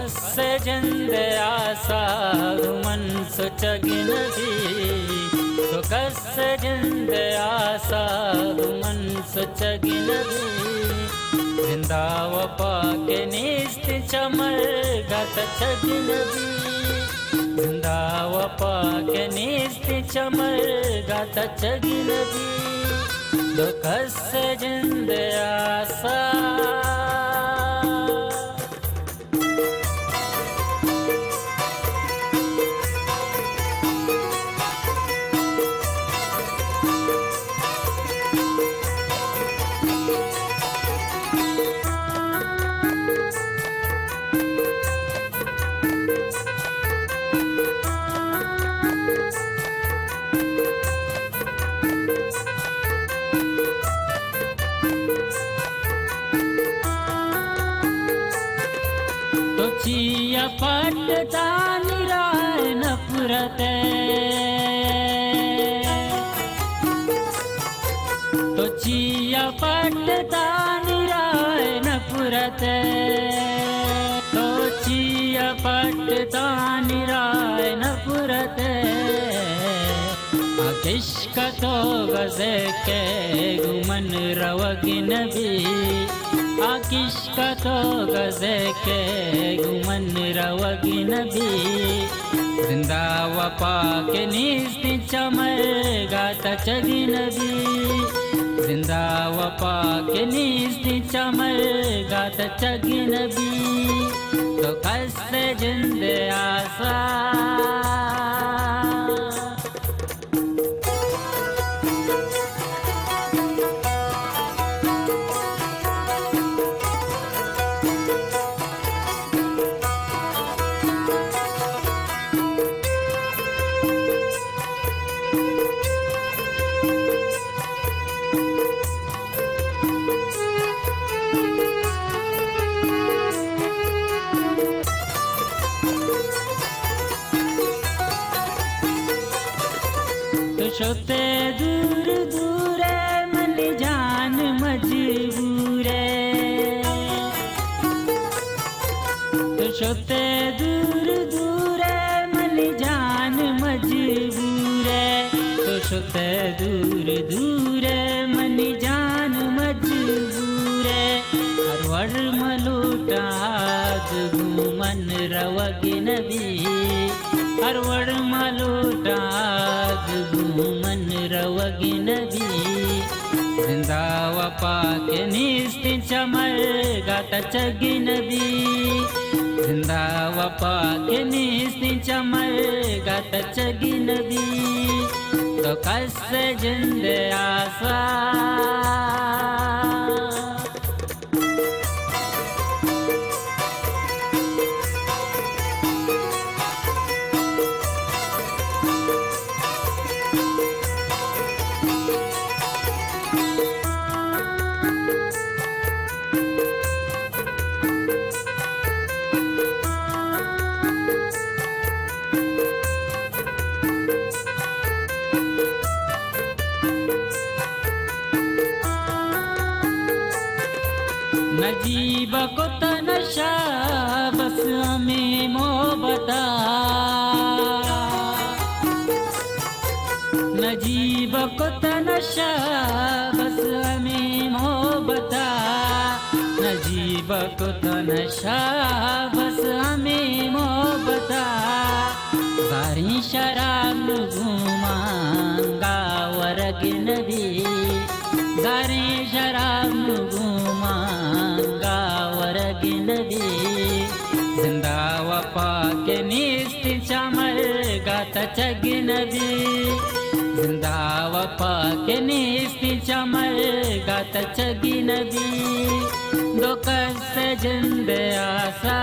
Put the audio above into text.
कस्य जिंद आसा मन सुचगिन भी तो कस्य जिंद आसा मन सुचगिन भी जिंदा वफा के निस्त चमर गत चगिन भी जिंदा वफा के निस्त चमर गत चगिन भी तो कस्य जिंद आसा चिया पटता निराय नफरते तो चिया पटता निराय नफरते तो चिया पटता निराय नफरते किश्क तो गज़े के गुमन रवगिन भी किश्क तो गज़े के गुमन रवगिन भी जिंदा वफा के निस्त चमर गात चगिन भी जिंदा वफा के निस्त चमर गात चगिन भी तो कस्य जिंद आसा सोते दूर दूर मन जान मजबूरे तो सोते दूर दूर मन जान मजबूरे तो सोते दूर दूर मन जान मजबूरे हरवर मलूटा मन रवगिन भी हरवर मलूटा मन रवगिन भी जिंदा वफा के निस्त चमर गात चगिन भी जिंदा वफा के निस्त चमर गात चगिन भी तो कस्य जिंद आसा नजीब को तनशा बस हमें मोहब्बता नजीब को तनशा बस हमें मोहब्बता नजीब को तनशा बस हमें मोहब्बता सारी शराब घुमांगा वरगिन भी सारी शराब घुमांगा वरगिन भी जिंदा वफा के निस्त चमर गात चगिन भी जिंदा वफा के निस्त चमर गात चगिन भी दो कस्य जिंद आसा